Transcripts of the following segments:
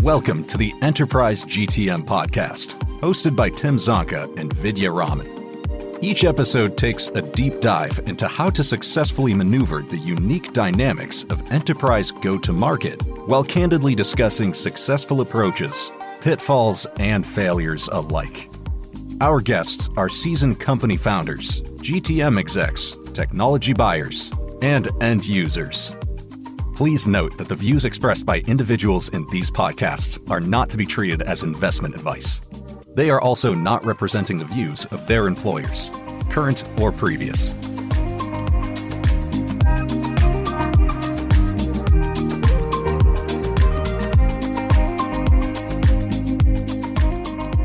Welcome to the Enterprise GTM podcast, hosted by Tim Zonka and Vidya Raman. Each episode takes a deep dive into how to successfully maneuver the unique dynamics of enterprise go-to-market while candidly discussing successful approaches, pitfalls, and failures alike. Our guests are seasoned company founders, GTM execs, technology buyers, and end users. Please note that the views expressed by individuals in these podcasts are not to be treated as investment advice. They are also not representing the views of their employers, current or previous.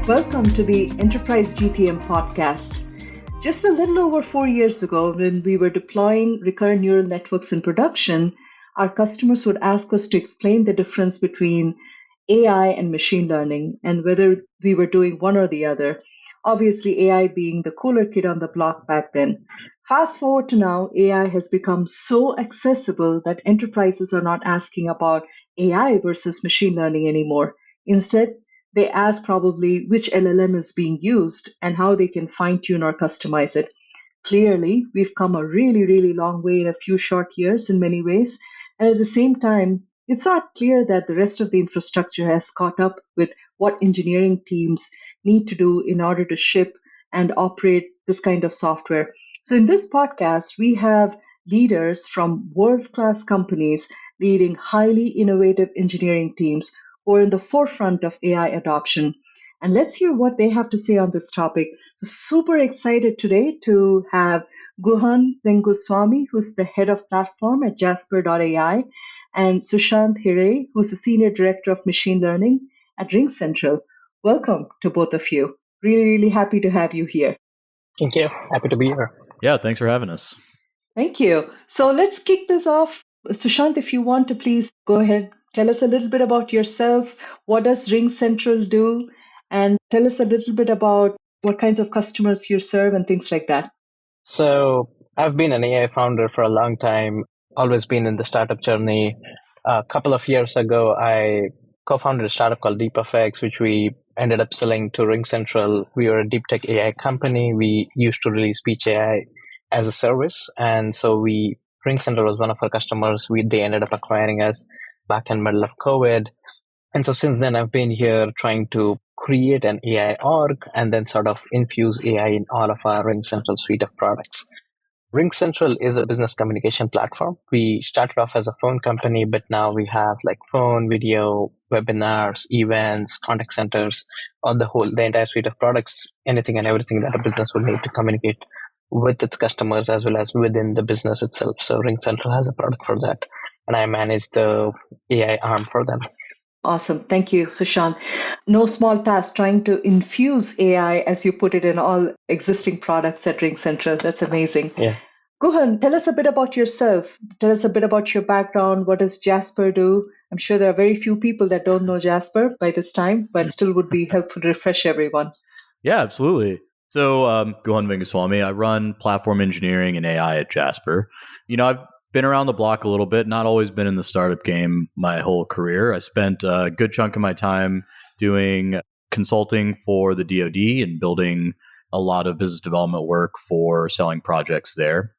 Welcome to the Enterprise GTM podcast. Just a little over 4 years ago, when we were deploying recurrent neural networks in production, our customers would ask us to explain the difference between AI and machine learning and whether we were doing one or the other. Obviously, AI being the cooler kid on the block back then. Fast forward to now, AI has become so accessible that enterprises are not asking about AI versus machine learning anymore. Instead, they ask probably which LLM is being used and how they can fine-tune or customize it. Clearly, we've come a really, really long way in a few short years in many ways. And at the same time, it's not clear that the rest of the infrastructure has caught up with what engineering teams need to do in order to ship and operate this kind of software. So in this podcast, we have leaders from world-class companies leading highly innovative engineering teams who are in the forefront of AI adoption. And let's hear what they have to say on this topic. So super excited today to have Guhan Venguswamy, who's the head of platform at Jasper.ai, and Sushant Hiray, who's the senior director of machine learning at RingCentral. Welcome to both of you. Really, really happy to have you here. Thank you. Happy to be here. Yeah, thanks for having us. Thank you. So let's kick this off. Sushant, if you want to please go ahead, tell us a little bit about yourself. What does RingCentral do? And tell us a little bit about what kinds of customers you serve and things like that. So I've been an AI founder for a long time, always been in the startup journey. A couple of years ago, I co-founded a startup called DeepFX, which we ended up selling to RingCentral. We were a deep tech AI company. We used to release speech AI as a service. And so RingCentral was one of our customers. They ended up acquiring us back in the middle of COVID. And so since then, I've been here trying to create an AI org and then sort of infuse AI in all of our RingCentral suite of products. RingCentral is a business communication platform. We started off as a phone company, but now we have like phone, video, webinars, events, contact centers, the entire suite of products, anything and everything that a business would need to communicate with its customers as well as within the business itself. So RingCentral has a product for that, and I manage the AI arm for them. Awesome. Thank you, Sushant. No small task trying to infuse AI, as you put it, in all existing products at RingCentral. That's amazing. Yeah. Guhan, tell us a bit about yourself. Tell us a bit about your background. What does Jasper do? I'm sure there are very few people that don't know Jasper by this time, but still would be helpful to refresh everyone. Yeah, absolutely. So Guhan Venguswamy, I run platform engineering and AI at Jasper. I've been around the block a little bit, not always been in the startup game my whole career. I spent a good chunk of my time doing consulting for the DoD and building a lot of business development work for selling projects there.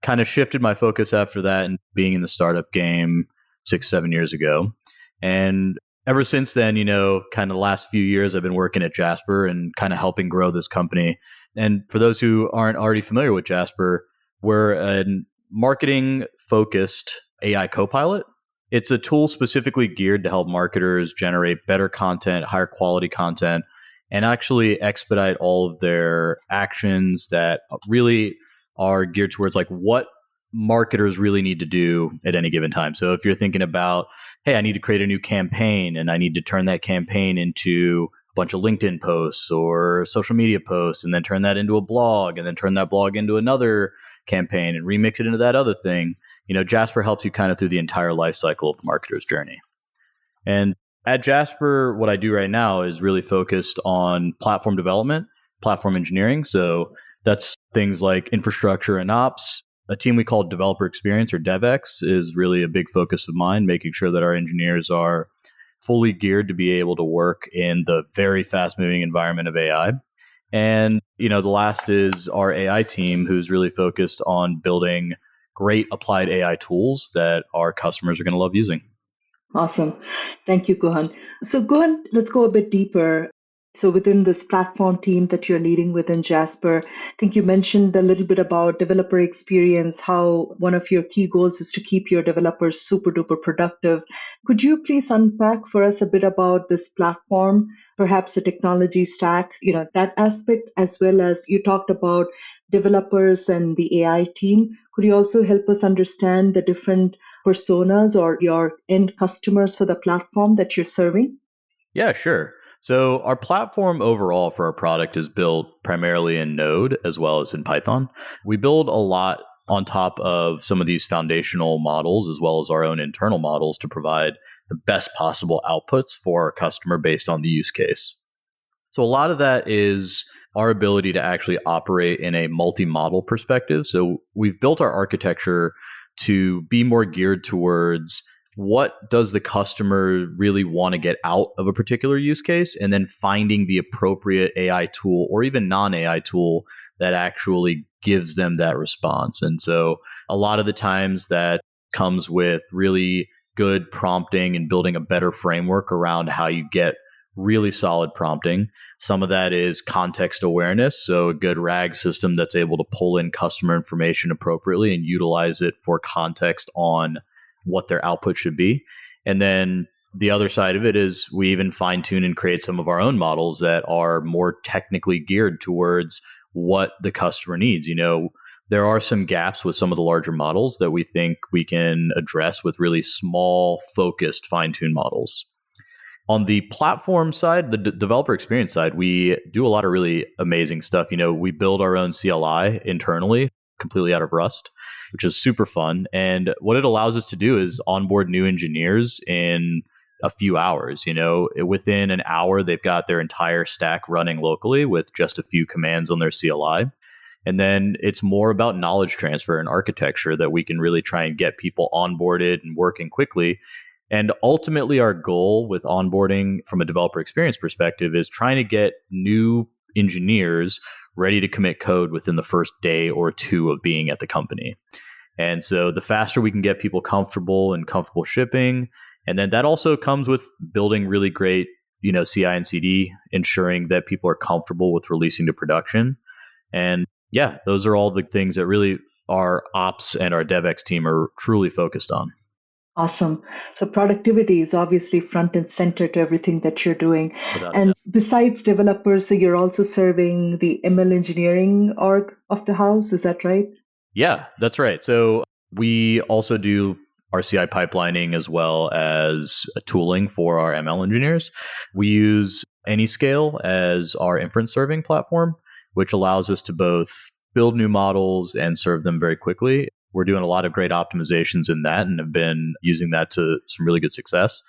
Kind of shifted my focus after that and being in the startup game 6-7 years ago. And ever since then, kind of the last few years, I've been working at Jasper and kind of helping grow this company. And for those who aren't already familiar with Jasper, we're an marketing-focused AI copilot. It's a tool specifically geared to help marketers generate better content, higher quality content, and actually expedite all of their actions that really are geared towards like what marketers really need to do at any given time. So if you're thinking about, hey, I need to create a new campaign and I need to turn that campaign into a bunch of LinkedIn posts or social media posts and then turn that into a blog and then turn that blog into another campaign and remix it into that other thing, Jasper helps you kind of through the entire life cycle of the marketer's journey. And at Jasper, what I do right now is really focused on platform development, platform engineering. So that's things like infrastructure and ops. A team we call developer experience or DevX is really a big focus of mine, making sure that our engineers are fully geared to be able to work in the very fast moving environment of AI. And, the last is our AI team, who's really focused on building great applied AI tools that our customers are going to love using. Awesome. Thank you, Guhan. So, Guhan, let's go a bit deeper. So, within this platform team that you're leading within Jasper, I think you mentioned a little bit about developer experience, how one of your key goals is to keep your developers super duper productive. Could you please unpack for us a bit about this platform, perhaps the technology stack, that aspect, as well as you talked about developers and the AI team. Could you also help us understand the different personas or your end customers for the platform that you're serving? Yeah, sure. So our platform overall for our product is built primarily in Node as well as in Python. We build a lot on top of some of these foundational models as well as our own internal models to provide the best possible outputs for our customer based on the use case. So a lot of that is our ability to actually operate in a multi-model perspective. So we've built our architecture to be more geared towards what does the customer really want to get out of a particular use case, and then finding the appropriate AI tool or even non-AI tool that actually gives them that response. And so a lot of the times that comes with really good prompting and building a better framework around how you get really solid prompting. Some of that is context awareness. So a good RAG system that's able to pull in customer information appropriately and utilize it for context on what their output should be. And then the other side of it is we even fine tune and create some of our own models that are more technically geared towards what the customer needs. There are some gaps with some of the larger models that we think we can address with really small, focused, fine-tuned models. On the platform side, the developer experience side, we do a lot of really amazing stuff. We build our own CLI internally, completely out of Rust, which is super fun. And what it allows us to do is onboard new engineers in a few hours. Within an hour, they've got their entire stack running locally with just a few commands on their CLI. And then it's more about knowledge transfer and architecture that we can really try and get people onboarded and working quickly. And ultimately, our goal with onboarding from a developer experience perspective is trying to get new engineers ready to commit code within the first day or two of being at the company. And so the faster we can get people comfortable shipping, and then that also comes with building really great, CI and CD, ensuring that people are comfortable with releasing to production. And yeah, those are all the things that really our ops and our DevX team are truly focused on. Awesome. So productivity is obviously front and center to everything that you're doing. And besides developers, so you're also serving the ML engineering org of the house. Is that right? Yeah, that's right. So we also do our CI pipelining as well as tooling for our ML engineers. We use Anyscale as our inference serving platform, which allows us to both build new models and serve them very quickly. We're doing a lot of great optimizations in that and have been using that to some really good success.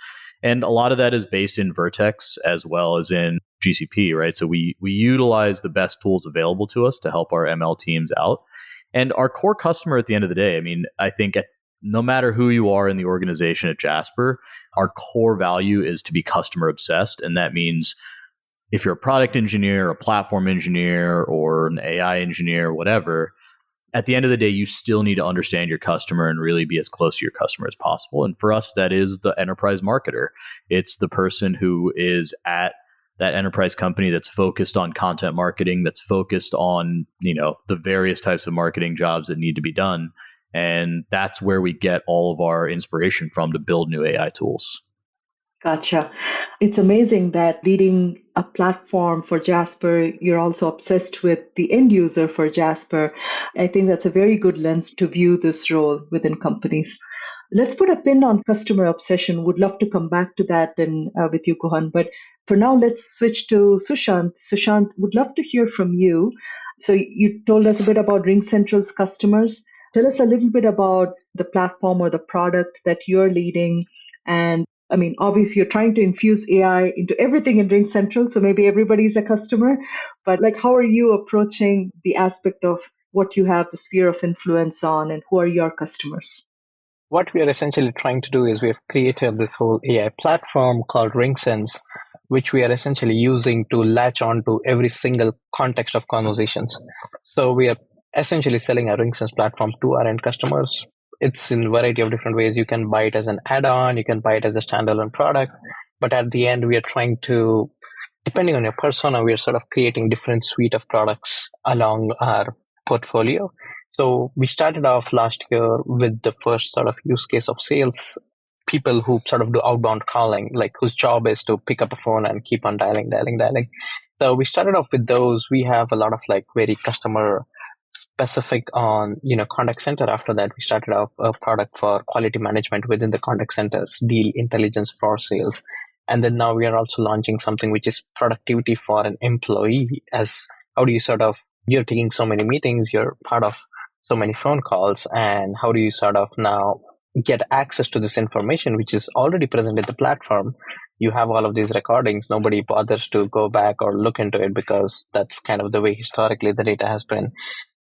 And a lot of that is based in Vertex as well as in GCP, right? So we utilize the best tools available to us to help our ML teams out. And our core customer at the end of the day, I think no matter who you are in the organization at Jasper, our core value is to be customer obsessed. And that means if you're a product engineer, a platform engineer, or an AI engineer, whatever, at the end of the day, you still need to understand your customer and really be as close to your customer as possible. And for us, that is the enterprise marketer. It's the person who is at that enterprise company that's focused on content marketing, that's focused on, the various types of marketing jobs that need to be done. And that's where we get all of our inspiration from to build new AI tools. Gotcha. It's amazing that leading a platform for Jasper, you're also obsessed with the end user for Jasper. I think that's a very good lens to view this role within companies. Let's put a pin on customer obsession. Would love to come back to that and with you, Guhan. But for now, let's switch to Sushant. Sushant, would love to hear from you. So you told us a bit about RingCentral's customers. Tell us a little bit about the platform or the product that you're leading. And obviously you're trying to infuse AI into everything in RingCentral, so maybe everybody's a customer, but how are you approaching the aspect of what you have the sphere of influence on and who are your customers? what we are essentially trying to do is we have created this whole AI platform called RingSense, which we are essentially using to latch on to every single context of conversations. So we are essentially selling a RingSense platform to our end customers. It's in a variety of different ways. You can buy it as an add-on, you can buy it as a standalone product, but at the end, we are trying to, depending on your persona, we are sort of creating different suite of products along our portfolio. So we started off last year with the first sort of use case of sales people who sort of do outbound calling, like whose job is to pick up a phone and keep on dialing. So we started off with those. We have a lot of like very customer specific on, contact center. After that, we started off a product for quality management within the contact centers, deal intelligence for sales. And then now we are also launching something which is productivity for an employee. As how do you you're taking so many meetings, you're part of so many phone calls, and how do you sort of now get access to this information, which is already present in the platform? You have all of these recordings. Nobody bothers to go back or look into it because that's kind of the way historically the data has been.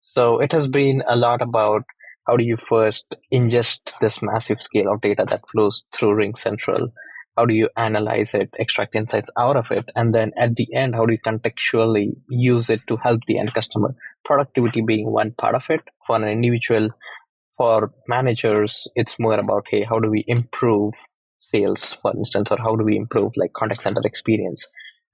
So it has been a lot about how do you first ingest this massive scale of data that flows through RingCentral? How do you analyze it, extract insights out of it? And then at the end, how do you contextually use it to help the end customer? Productivity being one part of it. For an individual, for managers, it's more about, hey, how do we improve sales, for instance, or how do we improve like contact center experience?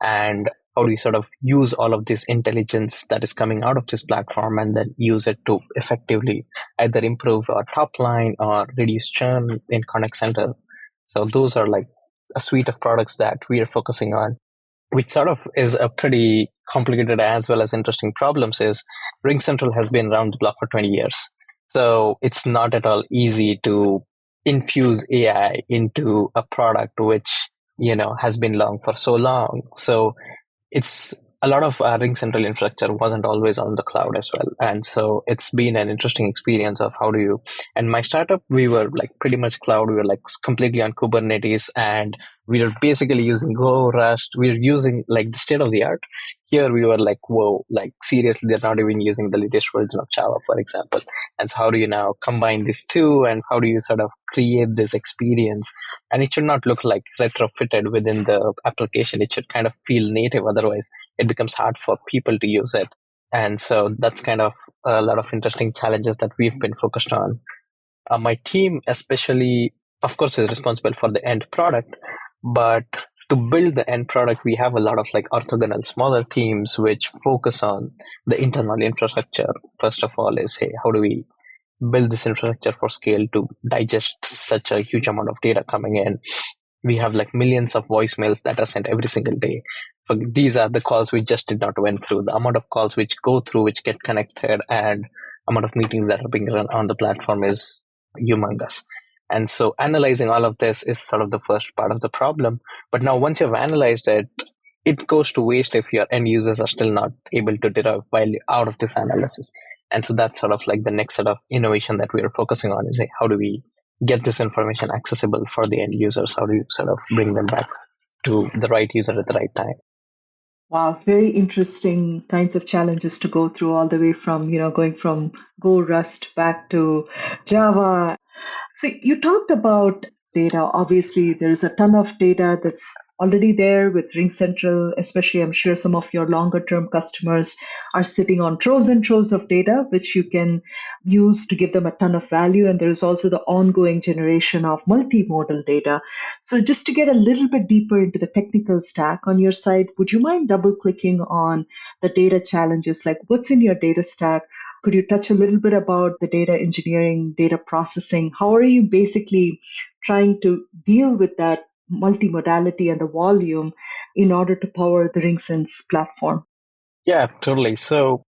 And how do we sort of use all of this intelligence that is coming out of this platform and then use it to effectively either improve our top line or reduce churn in contact center? So those are like a suite of products that we are focusing on, which sort of is a pretty complicated as well as interesting problems. Is RingCentral has been around the block for 20 years. So it's not at all easy to infuse AI into a product which, has been long for so long. So it's a lot of our RingCentral infrastructure wasn't always on the cloud as well. And so it's been an interesting experience of how do you, and my startup, we were like pretty much cloud. We were like completely on Kubernetes, and we were basically using Go, Rust. We were using like the state of the art. Here we were like, whoa, like seriously, they're not even using the latest version of Java, for example. And so how do you now combine these two, and how do you sort of create this experience? And it should not look like retrofitted within the application. It should kind of feel native. Otherwise, it becomes hard for people to use it. And so that's kind of a lot of interesting challenges that we've been focused on. My team especially, of course, is responsible for the end product, but to build the end product, we have a lot of like orthogonal smaller teams which focus on the internal infrastructure. First of all is, hey, how do we build this infrastructure for scale to digest such a huge amount of data coming in? We have like millions of voicemails that are sent every single day. These are the calls we just did not went through. The amount of calls which go through, which get connected, and amount of meetings that are being run on the platform is humongous. And so analyzing all of this is sort of the first part of the problem. But now once you've analyzed it, it goes to waste if your end users are still not able to derive value out of this analysis. And so that's sort of like the next sort of innovation that we are focusing on is, hey, how do we get this information accessible for the end users? How do you sort of bring them back to the right user at the right time? Wow, very interesting kinds of challenges to go through, all the way from, going from Go, Rust back to Java. So you talked about data. Obviously, there's a ton of data that's already there with RingCentral, especially I'm sure some of your longer term customers are sitting on troves and troves of data, which you can use to give them a ton of value. And there's also the ongoing generation of multimodal data. So just to get a little bit deeper into the technical stack on your side, would you mind double clicking on the data challenges? Like what's in your data stack? Could you touch a little bit about the data engineering, data processing? How are you basically trying to deal with that multimodality and the volume in order to power the RingSense platform? Yeah, totally. So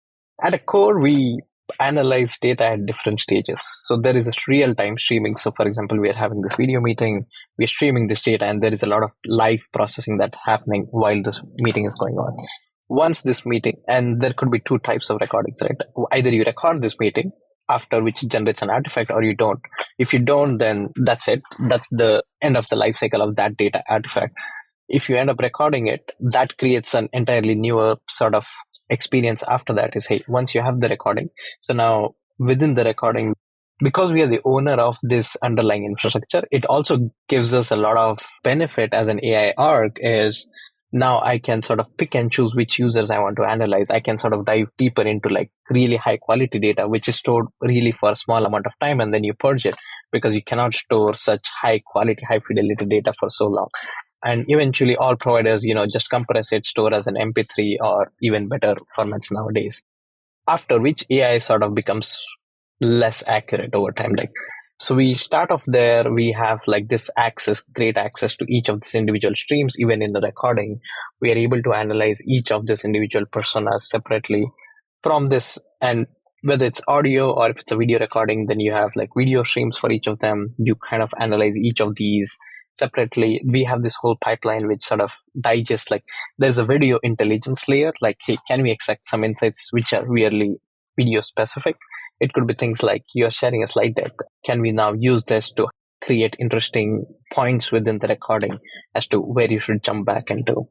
at a core, we analyze data at different stages. So there is a real-time streaming. So for example, we are having this video meeting, we're streaming this data, and there is a lot of live processing that's happening while this meeting is going on. Once this meeting, and there could be two types of recordings, right? Either you record this meeting, after which generates an artifact, or you don't. If you don't, then that's it. That's the end of the life cycle of that data artifact. If you end up recording it, that creates an entirely newer sort of experience after that is, hey, once you have the recording, so now within the recording, because we are the owner of this underlying infrastructure, it also gives us a lot of benefit as an AI org. Is now I can sort of pick and choose which users I want to analyze. I can sort of dive deeper into like really high quality data, which is stored really for a small amount of time, and then you purge it, because you cannot store such high quality, high fidelity data for so long. And eventually all providers, just compress it, store as an MP3 or even better formats nowadays. After which AI sort of becomes less accurate over time. So we start off there, we have like this great access to each of these individual streams. Even in the recording, we are able to analyze each of these individual personas separately from this. And whether it's audio or if it's a video recording, then you have like video streams for each of them. You kind of analyze each of these separately. We have this whole pipeline which sort of digests, like there's a video intelligence layer, like, hey, can we extract some insights which are really video specific? It could be things like you're sharing a slide deck. Can we now use this to create interesting points within the recording as to where you should jump back into?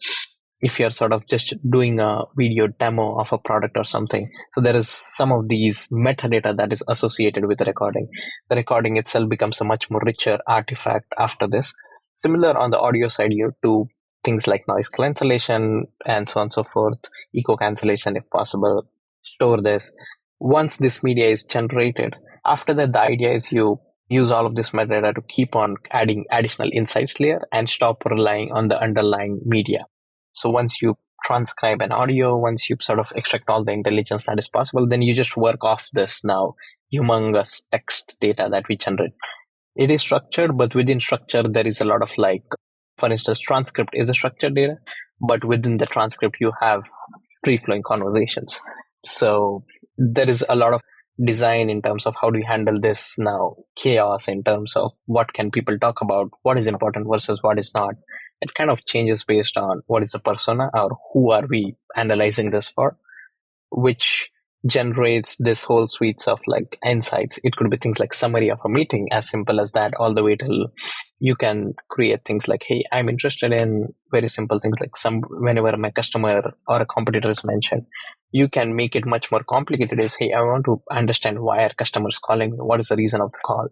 If you're sort of just doing a video demo of a product or something. So there is some of these metadata that is associated with the recording. The recording itself becomes a much more richer artifact after this. Similar on the audio side, you do things like noise cancellation and so on and so forth, echo cancellation if possible. Store this. Once this media is generated, after that, the idea is you use all of this metadata to keep on adding additional insights layer and stop relying on the underlying media. So once you transcribe an audio, once you sort of extract all the intelligence that is possible, then you just work off this now humongous text data that we generate. It is structured, but within structure, there is a lot of like, for instance, transcript is a structured data, but within the transcript, you have free flowing conversations. So there is a lot of design in terms of how do you handle this now chaos in terms of what can people talk about, what is important versus what is not. It kind of changes based on what is the persona or who are we analyzing this for, which generates this whole suites of like insights. It could be things like summary of a meeting, as simple as that, all the way till you can create things like, hey, I'm interested in very simple things like whenever my customer or a competitor is mentioned, you can make it much more complicated. Is, hey, I want to understand why our customers calling me, what is the reason of the call.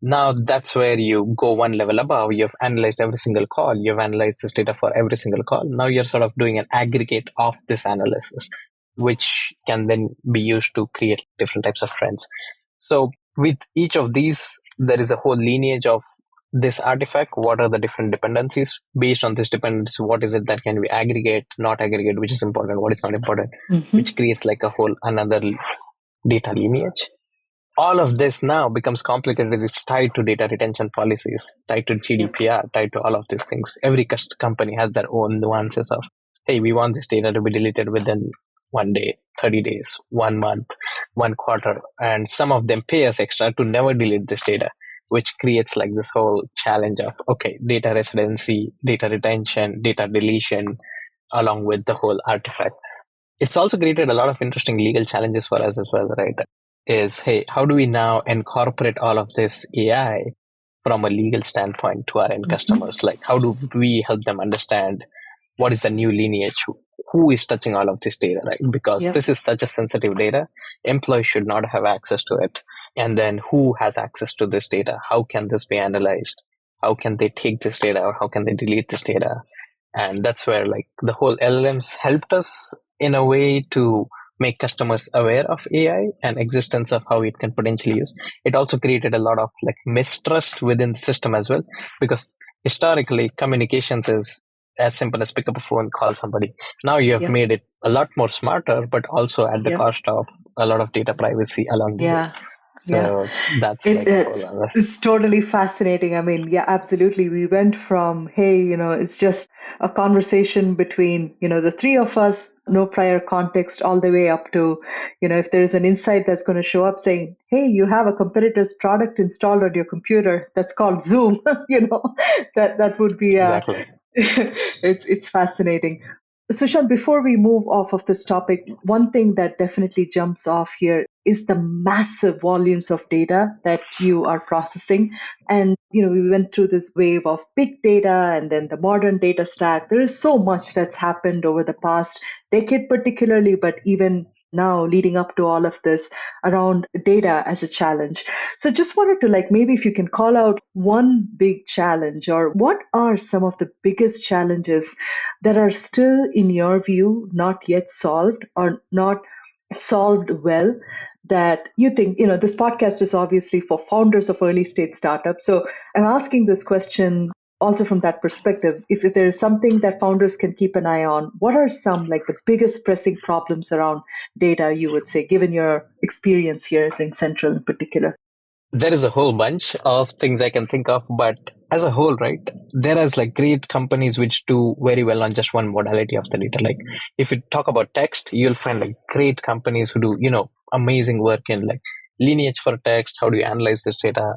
Now that's where you go one level above. You've analyzed every single call. You've analyzed this data for every single call. Now you're sort of doing an aggregate of this analysis, which can then be used to create different types of trends. So with each of these, there is a whole lineage of this artifact. What are the different dependencies? Based on this dependency, what is it that can be aggregate, not aggregate, which is important, what is not important, which creates like a whole another data lineage. All of this now becomes complicated as it's tied to data retention policies, tied to GDPR, tied to all of these things. Every company has their own nuances of, hey, we want this data to be deleted within 1 day, 30 days, 1 month, 1 quarter. And some of them pay us extra to never delete this data, which creates like this whole challenge of, okay, data residency, data retention, data deletion, along with the whole artifact. It's also created a lot of interesting legal challenges for us as well, right? Is, hey, how do we now incorporate all of this AI from a legal standpoint to our end customers? Like, how do we help them understand what is the new lineage? Who is touching all of this data, right? Because this is such a sensitive data. Employees should not have access to it. And then who has access to this data? How can this be analyzed? How can they take this data or how can they delete this data? And that's where like the whole LLMs helped us in a way to make customers aware of AI and existence of how it can potentially use. It also created a lot of like mistrust within the system as well, because historically communications is as simple as pick up a phone, call somebody. Now you have made it a lot more smarter, but also at the cost of a lot of data privacy along the way. So that's it's totally fascinating. I mean, absolutely. We went from, hey, it's just a conversation between, the three of us, no prior context, all the way up to, if there's an insight that's going to show up saying, hey, you have a competitor's product installed on your computer that's called Zoom, that would be exactly. It's fascinating. Sushant, before we move off of this topic, one thing that definitely jumps off here is the massive volumes of data that you are processing. And, we went through this wave of big data and then the modern data stack. There is so much that's happened over the past decade particularly, but even now leading up to all of this around data as a challenge. So just wanted to maybe if you can call out one big challenge, or what are some of the biggest challenges that are still, in your view, not yet solved or not solved well, that you think, this podcast is obviously for founders of early stage startups. So I'm asking this question also from that perspective. If there is something that founders can keep an eye on, what are some the biggest pressing problems around data, you would say, given your experience here at RingCentral in particular? There is a whole bunch of things I can think of, but as a whole, right, there is great companies which do very well on just one modality of the data. If you talk about text, you'll find great companies who do, amazing work in lineage for text. How do you analyze this data?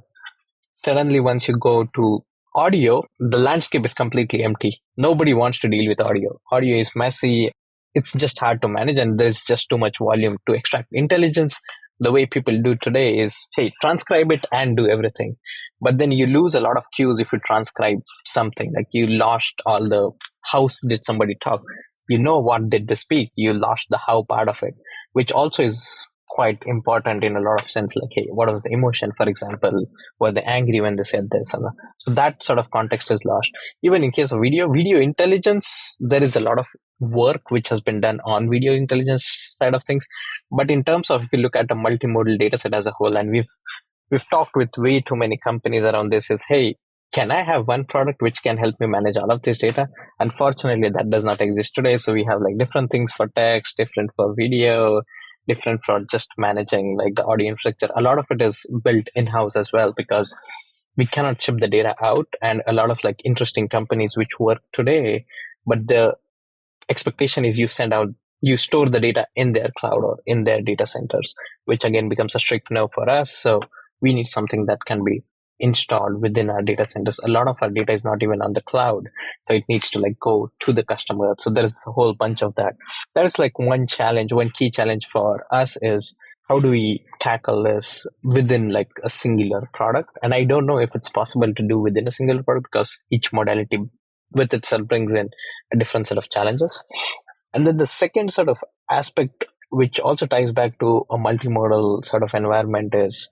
Suddenly, once you go to audio, the landscape is completely empty. Nobody wants to deal with audio. Audio is messy. It's just hard to manage, and there's just too much volume to extract intelligence. The way people do today is, hey, transcribe it and do everything. But then you lose a lot of cues if you transcribe something. You lost all the how did somebody talk. You know what did they speak. You lost the how part of it, which also is quite important in a lot of sense. Hey, what was the emotion, for example? Were they angry when they said this? So that sort of context is lost. Even in case of video intelligence, there is a lot of work which has been done on video intelligence side of things. But in terms of, if you look at a multimodal data set as a whole, and we've talked with way too many companies around this, is, hey, can I have one product which can help me manage all of this data? Unfortunately, that does not exist today. So we have different things for text, different for video, different for just managing the audio infrastructure. A lot of it is built in-house as well, because we cannot ship the data out. And a lot of interesting companies which work today, but the expectation is you store the data in their cloud or in their data centers, which again becomes a strict no for us. So we need something that can be installed within our data centers. A lot of our data is not even on the cloud, so it needs to go to the customer. So there's a whole bunch of that. That is one challenge. One key challenge for us is, how do we tackle this within a singular product? And I don't know if it's possible to do within a single product, because each modality with itself brings in a different set of challenges. And then the second sort of aspect, which also ties back to a multimodal sort of environment, is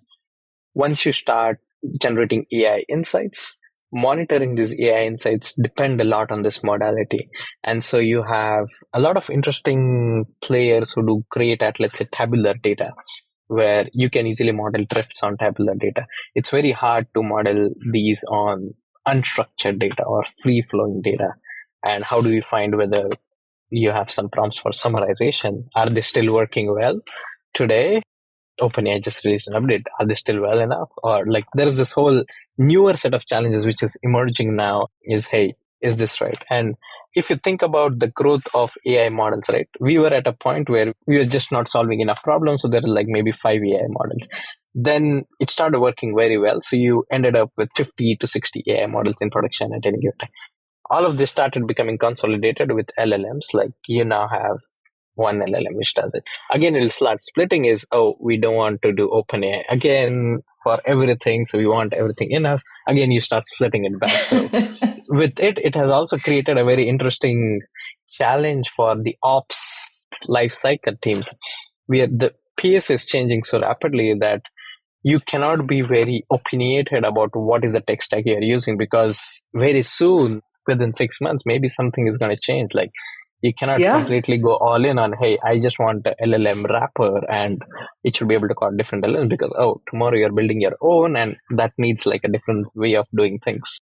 once you start generating AI insights, monitoring these AI insights depend a lot on this modality. And so you have a lot of interesting players who do great at, let's say, tabular data, where you can easily model drifts on tabular data. It's very hard to model these on unstructured data or free-flowing data. And how do we find whether you have some prompts for summarization? Are they still working well today? OpenAI just released an update. Are they still well enough? Or there is this whole newer set of challenges which is emerging now, is, hey, is this right? And if you think about the growth of AI models, right, we were at a point where we were just not solving enough problems. So there are maybe 5 AI models. Then it started working very well. So you ended up with 50 to 60 AI models in production at any given time. All of this started becoming consolidated with LLMs. You now have one LLM which does it. Again, it'll start splitting is, oh, we don't want to do OpenAI again for everything, so we want everything in-house. Again, you start splitting it back. So with it has also created a very interesting challenge for the ops lifecycle teams, where the pace is changing so rapidly that you cannot be very opinionated about what is the tech stack you're using, because very soon, within 6 months, maybe something is going to change. You cannot completely go all in on, hey, I just want a LLM wrapper and it should be able to call different LLMs, because, oh, tomorrow you're building your own and that needs a different way of doing things.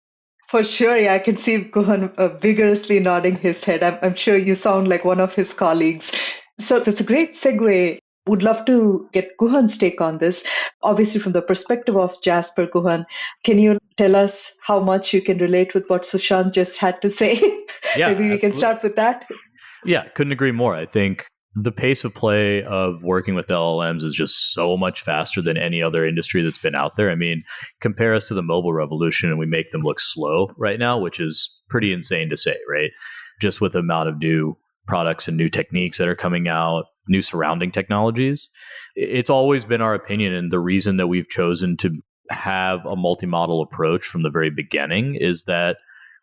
For sure. Yeah, I can see Guhan vigorously nodding his head. I'm sure you sound like one of his colleagues. So that's a great segue. Would love to get Guhan's take on this. Obviously, from the perspective of Jasper, Guhan, can you tell us how much you can relate with what Sushant just had to say? Yeah, maybe we can start with that. Yeah, couldn't agree more. I think the pace of play of working with LLMs is just so much faster than any other industry that's been out there. I mean, compare us to the mobile revolution and we make them look slow right now, which is pretty insane to say, right? Just with the amount of new products and new techniques that are coming out, new surrounding technologies. It's always been our opinion, and the reason that we've chosen to have a multi-model approach from the very beginning is that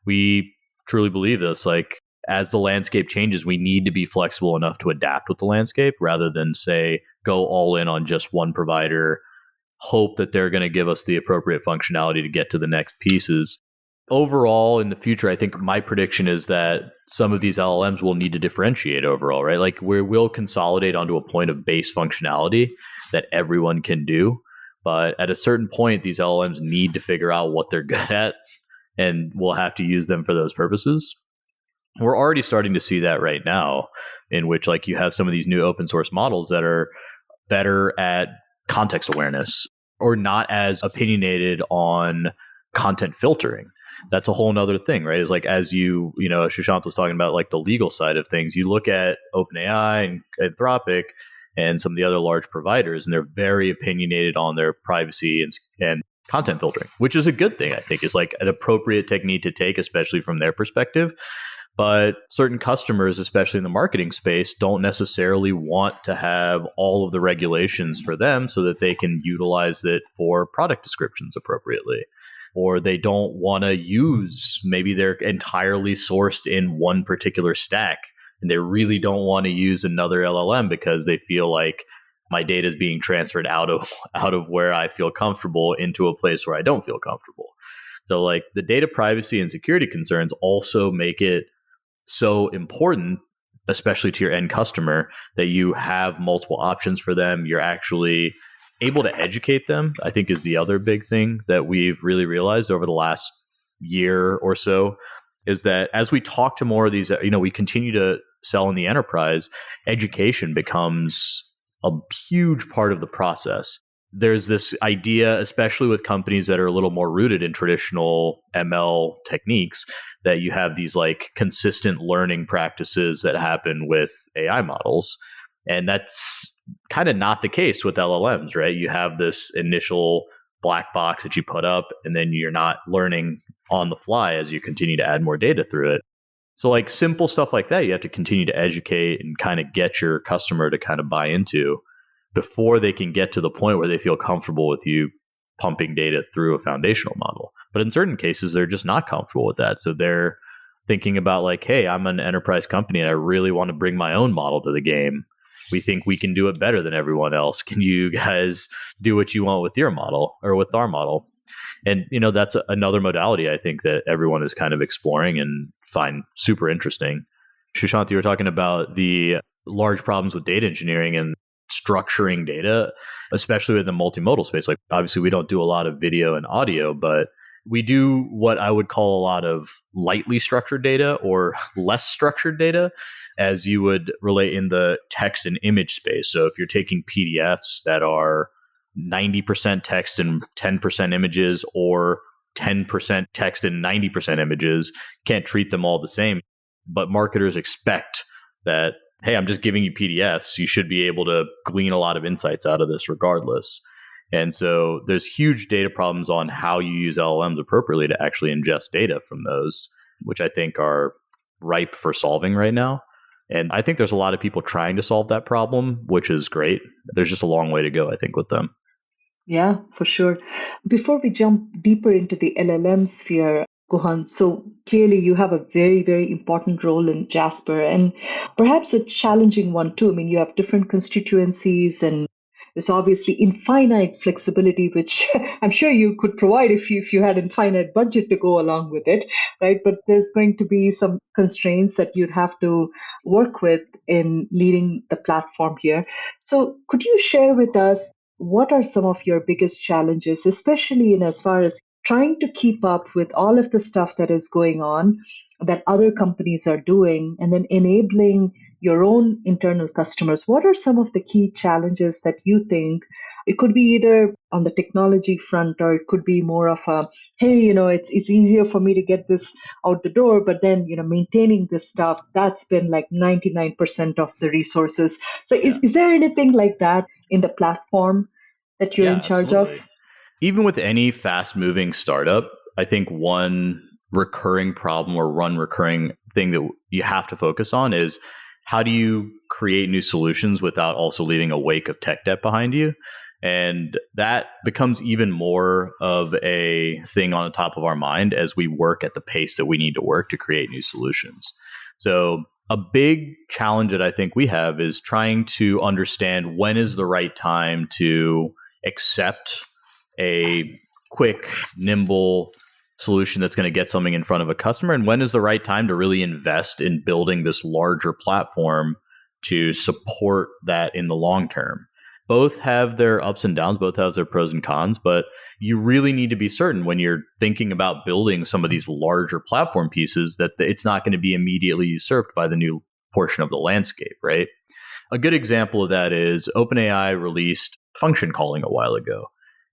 we truly believe this. as the landscape changes, we need to be flexible enough to adapt with the landscape rather than say, go all in on just one provider, hope that they're going to give us the appropriate functionality to get to the next pieces. Overall, in the future, I think my prediction is that some of these LLMs will need to differentiate overall, right? Like we'll consolidate onto a point of base functionality that everyone can do. But at a certain point, these LLMs need to figure out what they're good at, and we'll have to use them for those purposes. We're already starting to see that right now, in which like you have some of these new open source models that are better at context awareness or not as opinionated on content filtering. That's a whole nother thing, right? Is like, as Sushant was talking about, like the legal side of things, you look at OpenAI and Anthropic and some of the other large providers, and they're very opinionated on their privacy and content filtering, which is a good thing, I think, is like an appropriate technique to take, especially from their perspective. But certain customers, especially in the marketing space, don't necessarily want to have all of the regulations for them so that they can utilize it for product descriptions appropriately. Or they don't want to use, maybe they're entirely sourced in one particular stack and they really don't want to use another LLM because they feel like my data is being transferred out of where I feel comfortable into a place where I don't feel comfortable. So like the data privacy and security concerns also make it so important, especially to your end customer, that you have multiple options for them. You're actually able to educate them, I think, is the other big thing that we've really realized over the last year or so, is that as we talk to more of these, we continue to sell in the enterprise, education becomes a huge part of the process. There's this idea, especially with companies that are a little more rooted in traditional ML techniques, that you have these like consistent learning practices that happen with AI models. And that's kind of not the case with LLMs, right? You have this initial black box that you put up, and then you're not learning on the fly as you continue to add more data through it. So like simple stuff like that, you have to continue to educate and kind of get your customer to kind of buy into before they can get to the point where they feel comfortable with you pumping data through a foundational model. But in certain cases, they're just not comfortable with that. So they're thinking about like, hey, I'm an enterprise company and I really want to bring my own model to the game. We think we can do it better than everyone else. Can you guys do what you want with your model or with our model? And, that's another modality I think that everyone is kind of exploring and find super interesting. Sushant, you were talking about the large problems with data engineering and structuring data, especially in the multimodal space. Like obviously we don't do a lot of video and audio, but we do what I would call a lot of lightly structured data or less structured data, as you would relate in the text and image space. So if you're taking PDFs that are 90% text and 10% images, or 10% text and 90% images, can't treat them all the same. But marketers expect that, hey, I'm just giving you PDFs. You should be able to glean a lot of insights out of this regardless. And so there's huge data problems on how you use LLMs appropriately to actually ingest data from those, which I think are ripe for solving right now. And I think there's a lot of people trying to solve that problem, which is great. There's just a long way to go, I think, with them. Yeah, for sure. Before we jump deeper into the LLM sphere, Guhan, so clearly you have a very, very important role in Jasper, and perhaps a challenging one too. I mean, you have different constituencies, and there's obviously infinite flexibility, which I'm sure you could provide if you had infinite budget to go along with it, right? But there's going to be some constraints that you'd have to work with in leading the platform here. So could you share with us what are some of your biggest challenges, especially in as far as trying to keep up with all of the stuff that is going on that other companies are doing, and then enabling your own internal customers? What are some of the key challenges that you think? It could be either on the technology front, or it could be more of a, hey, it's easier for me to get this out the door, but then, maintaining this stuff, that's been like 99% of the resources. So is there anything like that in the platform that you're in charge absolutely. of? Even with any fast-moving startup, I think one recurring problem or one recurring thing that you have to focus on is, how do you create new solutions without also leaving a wake of tech debt behind you? And that becomes even more of a thing on the top of our mind as we work at the pace that we need to work to create new solutions. So a big challenge that I think we have is trying to understand when is the right time to accept a quick, nimble solution that's going to get something in front of a customer, and when is the right time to really invest in building this larger platform to support that in the long term. Both have their ups and downs, both have their pros and cons, but you really need to be certain when you're thinking about building some of these larger platform pieces that it's not going to be immediately usurped by the new portion of the landscape, right? A good example of that is OpenAI released function calling a while ago.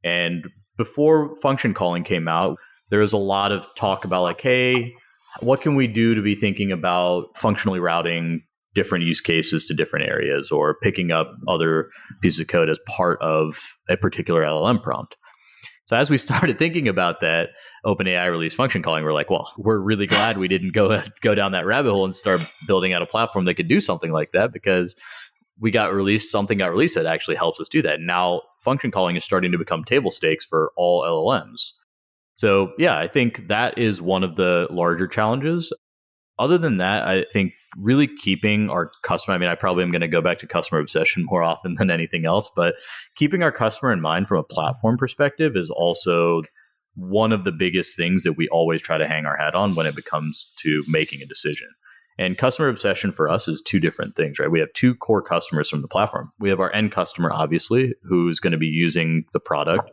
And before function calling came out, there was a lot of talk about like, hey, what can we do to be thinking about functionally routing different use cases to different areas or picking up other pieces of code as part of a particular LLM prompt. So as we started thinking about that, OpenAI released function calling. We're like, well, we're really glad we didn't go down that rabbit hole and start building out a platform that could do something like that, because something got released that actually helps us do that. Now function calling is starting to become table stakes for all LLMs. So yeah, I think that is one of the larger challenges. Other than that, I think really keeping our customer, I probably am going to go back to customer obsession more often than anything else, but keeping our customer in mind from a platform perspective is also one of the biggest things that we always try to hang our hat on when it comes to making a decision. And customer obsession for us is two different things, right? We have two core customers from the platform. We have our end customer, obviously, who's going to be using the product,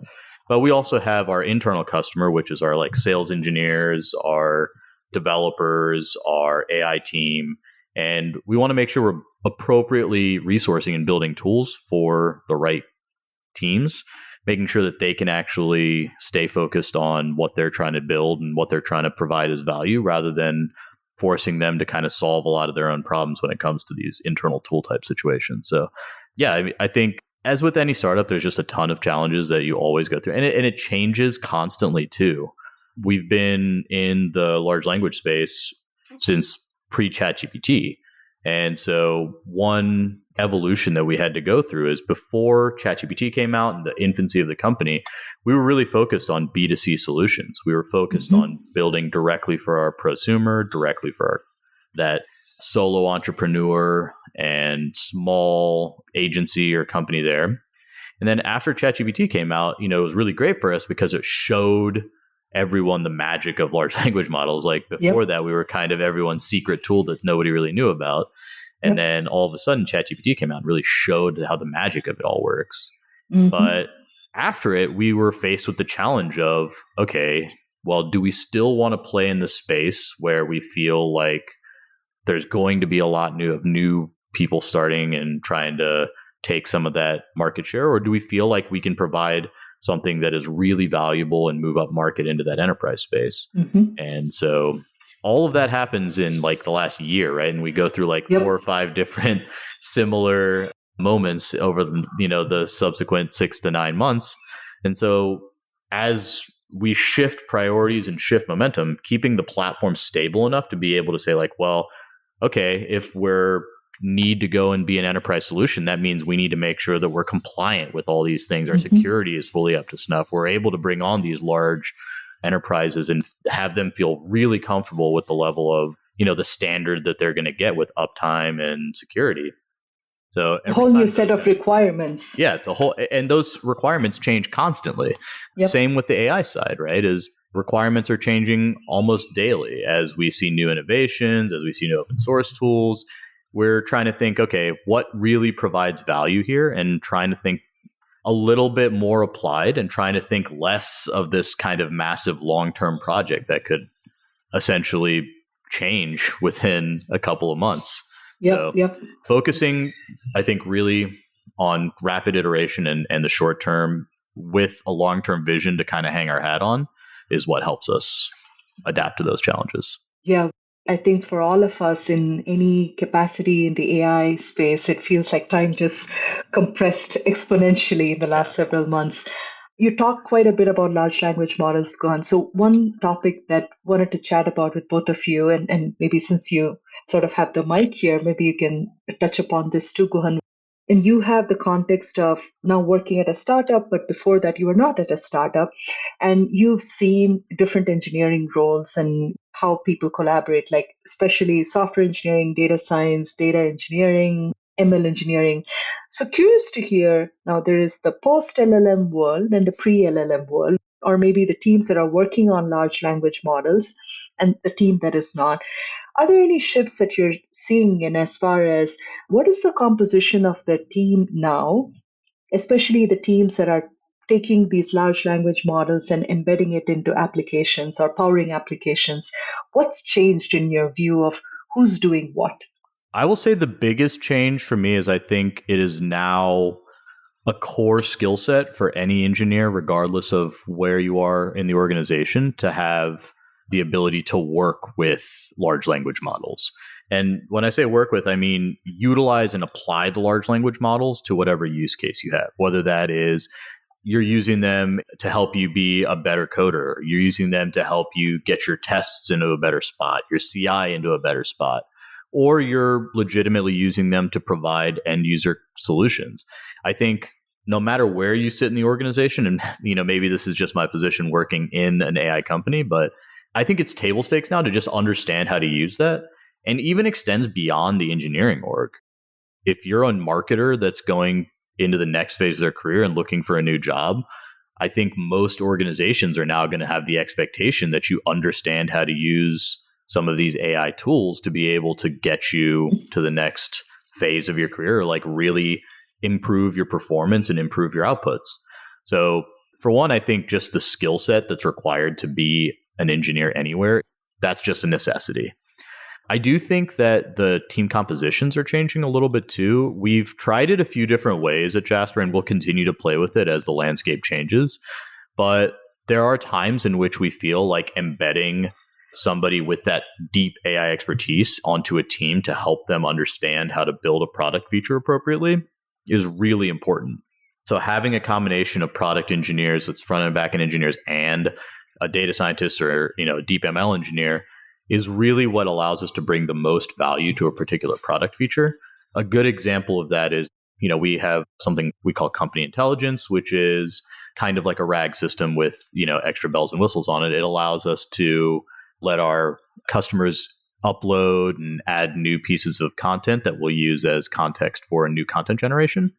but we also have our internal customer, which is our like sales engineers, our developers, our AI team, and we want to make sure we're appropriately resourcing and building tools for the right teams, making sure that they can actually stay focused on what they're trying to build and what they're trying to provide as value, rather than forcing them to kind of solve a lot of their own problems when it comes to these internal tool type situations. So yeah, I think as with any startup, there's just a ton of challenges that you always go through, and it changes constantly too. We've been in the large language space since pre-ChatGPT. And so one evolution that we had to go through is before ChatGPT came out and the infancy of the company, we were really focused on B2C solutions. We were focused on building directly for our prosumer, directly for that solo entrepreneur and small agency or company there. And then after ChatGPT came out, it was really great for us because it showed everyone the magic of large language models. Like before that, we were kind of everyone's secret tool that nobody really knew about. And then all of a sudden, ChatGPT came out and really showed how the magic of it all works. But after it, we were faced with the challenge of, okay, well, do we still want to play in the space where we feel like there's going to be a lot of new people starting and trying to take some of that market share? Or do we feel like we can provide something that is really valuable and move up market into that enterprise space? And so all of that happens in like the last year, right? And we go through like 4 or 5 different similar moments over the subsequent 6 to 9 months. And so as we shift priorities and shift momentum, keeping the platform stable enough to be able to say like, well, okay, if we're need to go and be an enterprise solution, that means we need to make sure that we're compliant with all these things. Our security is fully up to snuff. We're able to bring on these large enterprises and have them feel really comfortable with the level of, the standard that they're going to get with uptime and security. So a whole new set of requirements. Yeah, and those requirements change constantly. Same with the AI side, right? Is requirements are changing almost daily as we see new innovations, as we see new open source tools. We're trying to think, okay, what really provides value here, and trying to think a little bit more applied and trying to think less of this kind of massive long-term project that could essentially change within a couple of months. Focusing, I think, really on rapid iteration and the short term with a long-term vision to kind of hang our hat on is what helps us adapt to those challenges. Yeah. I think for all of us in any capacity in the AI space, it feels like time just compressed exponentially in the last several months. You talk quite a bit about large language models, Guhan. So one topic that I wanted to chat about with both of you, and maybe since you sort of have the mic here, maybe you can touch upon this too, Guhan, and you have the context of now working at a startup, but before that you were not at a startup, and you've seen different engineering roles and how people collaborate, like especially software engineering, data science, data engineering, ML engineering. So curious to hear, now there is the post LLM world and the pre LLM world, or maybe the teams that are working on large language models and the team that is not. Are there any shifts that you're seeing in as far as what is the composition of the team now, especially the teams that are taking these large language models and embedding it into applications or powering applications? What's changed in your view of who's doing what? I will say the biggest change for me is I think it is now a core skill set for any engineer, regardless of where you are in the organization, to have the ability to work with large language models. And when I say work with, I mean utilize and apply the large language models to whatever use case you have, whether that is you're using them to help you be a better coder, you're using them to help you get your tests into a better spot, your CI into a better spot, or you're legitimately using them to provide end user solutions. I think no matter where you sit in the organization, and maybe this is just my position working in an AI company, but I think it's table stakes now to just understand how to use that, and even extends beyond the engineering org. If you're a marketer that's going into the next phase of their career and looking for a new job, I think most organizations are now going to have the expectation that you understand how to use some of these AI tools to be able to get you to the next phase of your career, like really improve your performance and improve your outputs. So for one, I think just the skill set that's required to be an engineer anywhere, that's just a necessity. I do think that the team compositions are changing a little bit too. We've tried it a few different ways at Jasper, and we'll continue to play with it as the landscape changes. But there are times in which we feel like embedding somebody with that deep AI expertise onto a team to help them understand how to build a product feature appropriately is really important. So having a combination of product engineers, that's front and back end engineers, and a data scientist or a deep ML engineer is really what allows us to bring the most value to a particular product feature. A good example of that is, we have something we call company intelligence, which is kind of like a RAG system with, extra bells and whistles on it. It allows us to let our customers upload and add new pieces of content that we'll use as context for a new content generation.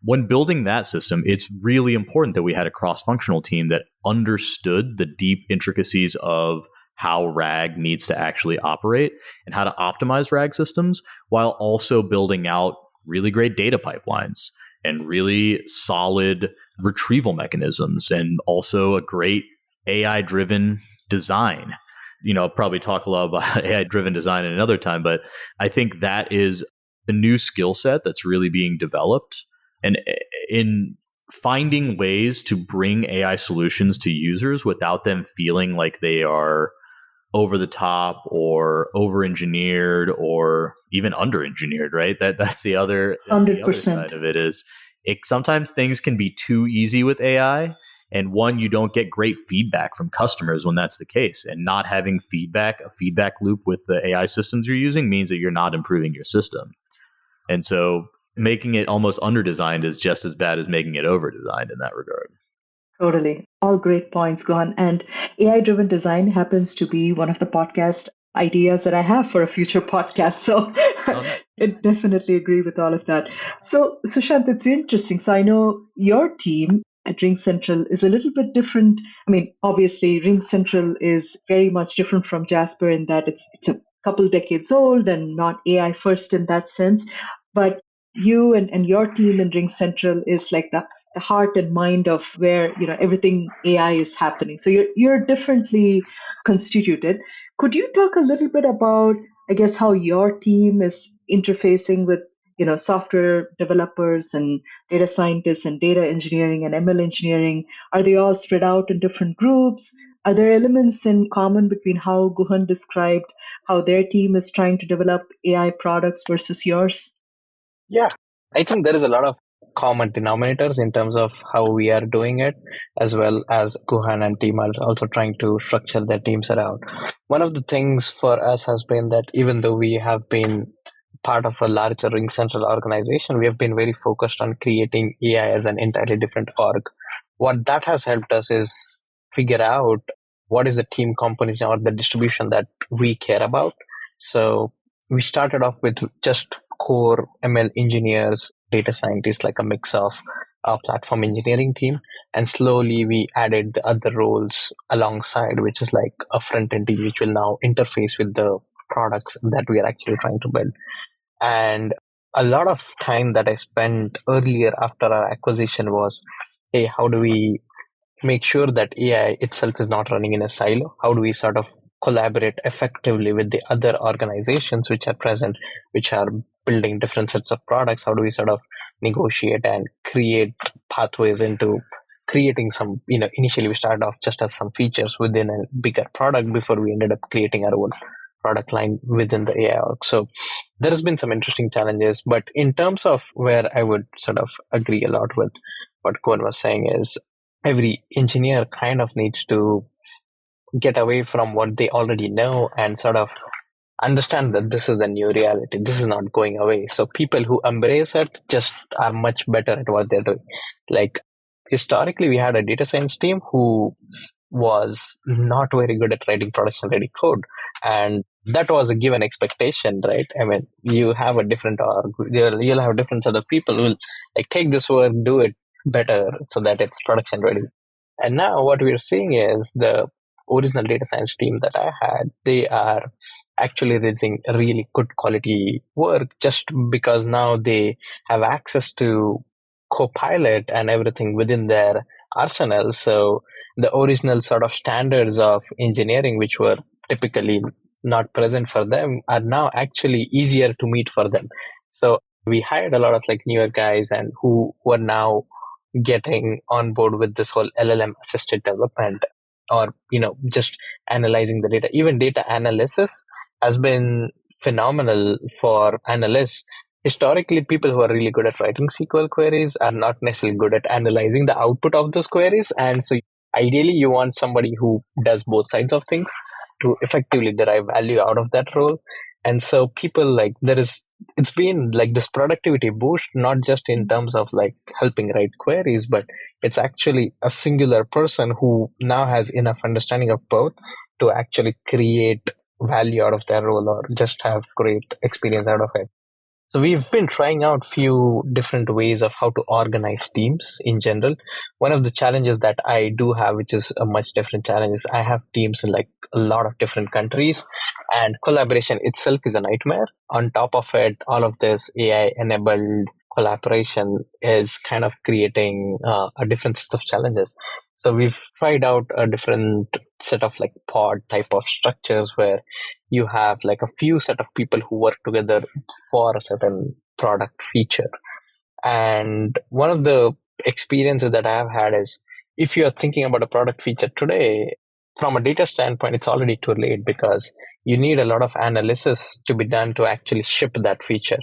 When building that system, it's really important that we had a cross-functional team that understood the deep intricacies of how RAG needs to actually operate and how to optimize RAG systems while also building out really great data pipelines and really solid retrieval mechanisms and also a great AI-driven design. I'll probably talk a lot about AI-driven design in another time, but I think that is a new skill set that's really being developed. And in finding ways to bring AI solutions to users without them feeling like they are over the top or over engineered or even under engineered, right? That's the other 100%. Side of it is sometimes things can be too easy with AI. And one, you don't get great feedback from customers when that's the case. And not having a feedback loop with the AI systems you're using means that you're not improving your system. And so making it almost under-designed is just as bad as making it over-designed in that regard. Totally. All great points, Guhan. And AI-driven design happens to be one of the podcast ideas that I have for a future podcast. So I definitely agree with all of that. So Sushant, it's interesting. So I know your team at RingCentral is a little bit different. I mean, obviously, RingCentral is very much different from Jasper in that it's a couple decades old and not AI first in that sense. But you and your team in RingCentral is like the heart and mind of where everything AI is happening. So you're differently constituted. Could you talk a little bit about, I guess, how your team is interfacing with software developers and data scientists and data engineering and ML engineering? Are they all spread out in different groups? Are there elements in common between how Guhan described how their team is trying to develop AI products versus yours? Yeah, I think there is a lot of common denominators in terms of how we are doing it, as well as Guhan and team are also trying to structure their teams around. One of the things for us has been that even though we have been part of a larger RingCentral organization, we have been very focused on creating AI as an entirely different org. What that has helped us is figure out what is the team composition or the distribution that we care about. So we started off with just core ML engineers, data scientists, like a mix of our platform engineering team. And slowly we added the other roles alongside, which is like a front end team, which will now interface with the products that we are actually trying to build. And a lot of time that I spent earlier after our acquisition was, hey, how do we make sure that AI itself is not running in a silo? How do we sort of collaborate effectively with the other organizations which are present, which are building different sets of products? How do we sort of negotiate and create pathways into creating some, initially we started off just as some features within a bigger product before we ended up creating our own product line within the AI org. So there has been some interesting challenges, but in terms of where I would sort of agree a lot with what Guhan was saying is every engineer kind of needs to get away from what they already know and sort of understand that this is the new reality. This is not going away. So people who embrace it just are much better at what they're doing. Like historically, we had a data science team who was not very good at writing production ready code. And that was a given expectation, right? I mean, you have a different org, you'll have a different set of people who will like take this work, do it better so that it's production ready. And now what we're seeing is the original data science team that I had, they are actually releasing really good quality work just because now they have access to copilot and everything within their arsenal. So the original sort of standards of engineering, which were typically not present for them, are now actually easier to meet for them. So we hired a lot of like newer guys and who were now getting on board with this whole LLM assisted development, or just analyzing the data. Even data analysis has been phenomenal for analysts. Historically, people who are really good at writing SQL queries are not necessarily good at analyzing the output of those queries. And so ideally, you want somebody who does both sides of things to effectively derive value out of that role. And so people like it's been like this productivity boost, not just in terms of like helping write queries, but it's actually a singular person who now has enough understanding of both to actually create value out of their role or just have great experience out of it. So we've been trying out few different ways of how to organize teams in general. One of the challenges that I do have, which is a much different challenge, is I have teams in like a lot of different countries, and collaboration itself is a nightmare. On top of it, all of this AI enabled collaboration is kind of creating a different set of challenges. So we've tried out a different set of like pod type of structures where you have like a few set of people who work together for a certain product feature. And one of the experiences that I have had is if you're thinking about a product feature today, from a data standpoint, it's already too late because you need a lot of analysis to be done to actually ship that feature.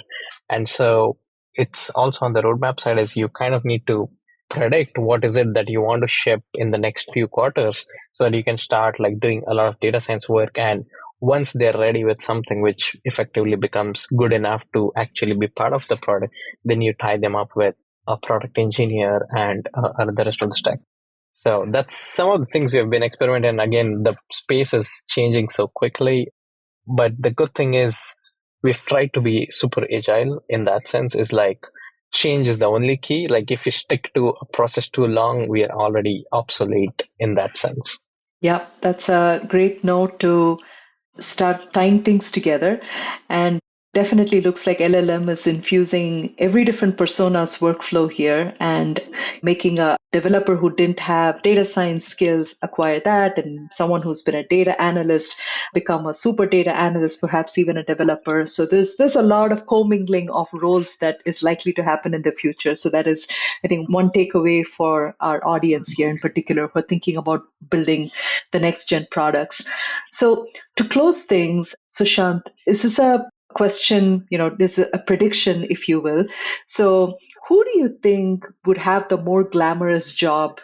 And so it's also on the roadmap side is you kind of need to predict what is it that you want to ship in the next few quarters so that you can start like doing a lot of data science work. And once they're ready with something which effectively becomes good enough to actually be part of the product, then you tie them up with a product engineer and the rest of the stack. So that's some of the things we have been experimenting. Again, the space is changing so quickly, but the good thing is we've tried to be super agile in that sense. Is like change is the only key. Like if you stick to a process too long, we are already obsolete in that sense. Yeah, that's a great note to start tying things together. And definitely looks like LLM is infusing every different persona's workflow here and making a developer who didn't have data science skills acquire that, and someone who's been a data analyst become a super data analyst, perhaps even a developer. So there's a lot of commingling of roles that is likely to happen in the future. So that is, I think, one takeaway for our audience here in particular who are thinking about building the next gen products. So to close things, Sushant, is this a question, this is a prediction, if you will. So who do you think would have the more glamorous job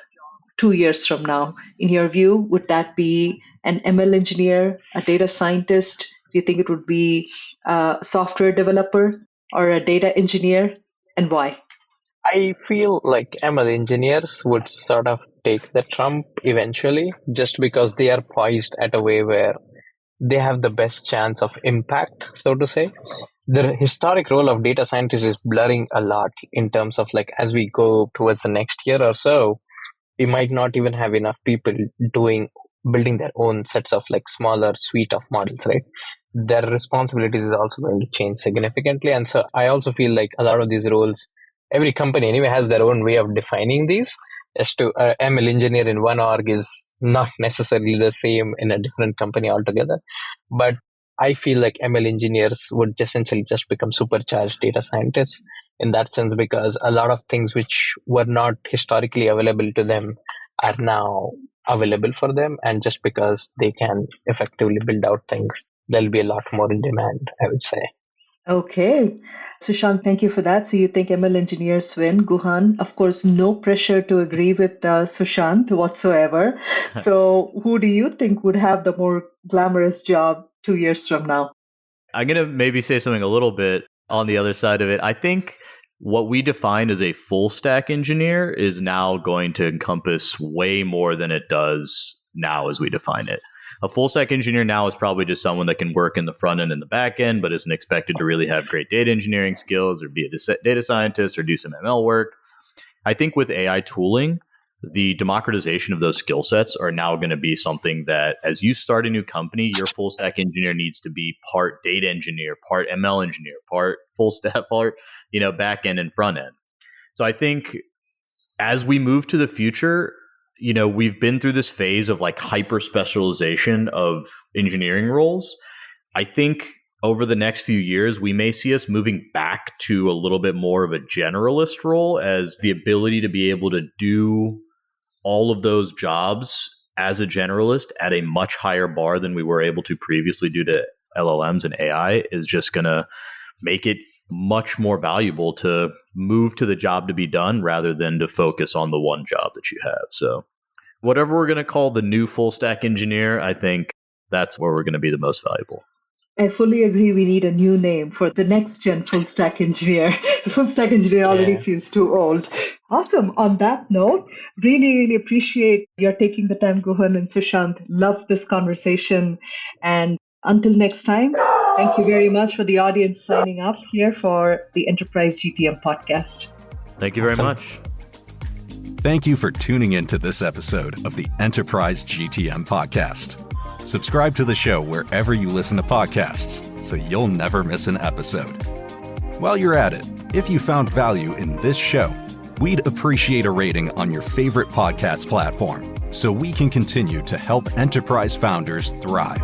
2 years from now? In your view, would that be an ML engineer, a data scientist, Do you think it would be a software developer or a data engineer, and why? I feel like ML engineers would sort of take the trump eventually, just because they are poised at a way where they have the best chance of impact, so to say. The historic role of data scientists is blurring a lot in terms of like as we go towards the next year or so, we might not even have enough people building their own sets of like smaller suite of models, right? Their responsibilities is also going to change significantly. And so I also feel like a lot of these roles, every company anyway has their own way of defining these. As to ML engineer in one org is not necessarily the same in a different company altogether. But I feel like ML engineers would essentially just become supercharged data scientists in that sense, because a lot of things which were not historically available to them are now available for them. And just because they can effectively build out things, there'll be a lot more in demand, I would say. Okay. Sushant, thank you for that. So you think ML engineers win. Guhan, of course, no pressure to agree with Sushant whatsoever. So who do you think would have the more glamorous job 2 years from now? I'm going to maybe say something a little bit on the other side of it. I think what we define as a full stack engineer is now going to encompass way more than it does now as we define it. A full stack engineer now is probably just someone that can work in the front end and the back end, but isn't expected to really have great data engineering skills or be a data scientist or do some ML work. I think with AI tooling, the democratization of those skill sets are now going to be something that as you start a new company, your full stack engineer needs to be part data engineer, part ML engineer, part full stack, part, back end and front end. So I think as we move to the future, we've been through this phase of like hyper specialization of engineering roles. I think over the next few years, we may see us moving back to a little bit more of a generalist role, as the ability to be able to do all of those jobs as a generalist at a much higher bar than we were able to previously due to LLMs and AI is just going to make it much more valuable to move to the job to be done rather than to focus on the one job that you have. So whatever we're going to call the new full stack engineer, I think that's where we're going to be the most valuable. I fully agree. We need a new name for the next gen full stack engineer. The full stack engineer already feels too old. Awesome. On that note, really, really appreciate your taking the time, Guhan and Sushant. Love this conversation. And until next time, thank you very much for the audience signing up here for the Enterprise GTM podcast. Thank you very much. Thank you for tuning into this episode of the Enterprise GTM podcast. Subscribe to the show wherever you listen to podcasts so you'll never miss an episode. While you're at it, if you found value in this show, we'd appreciate a rating on your favorite podcast platform so we can continue to help enterprise founders thrive.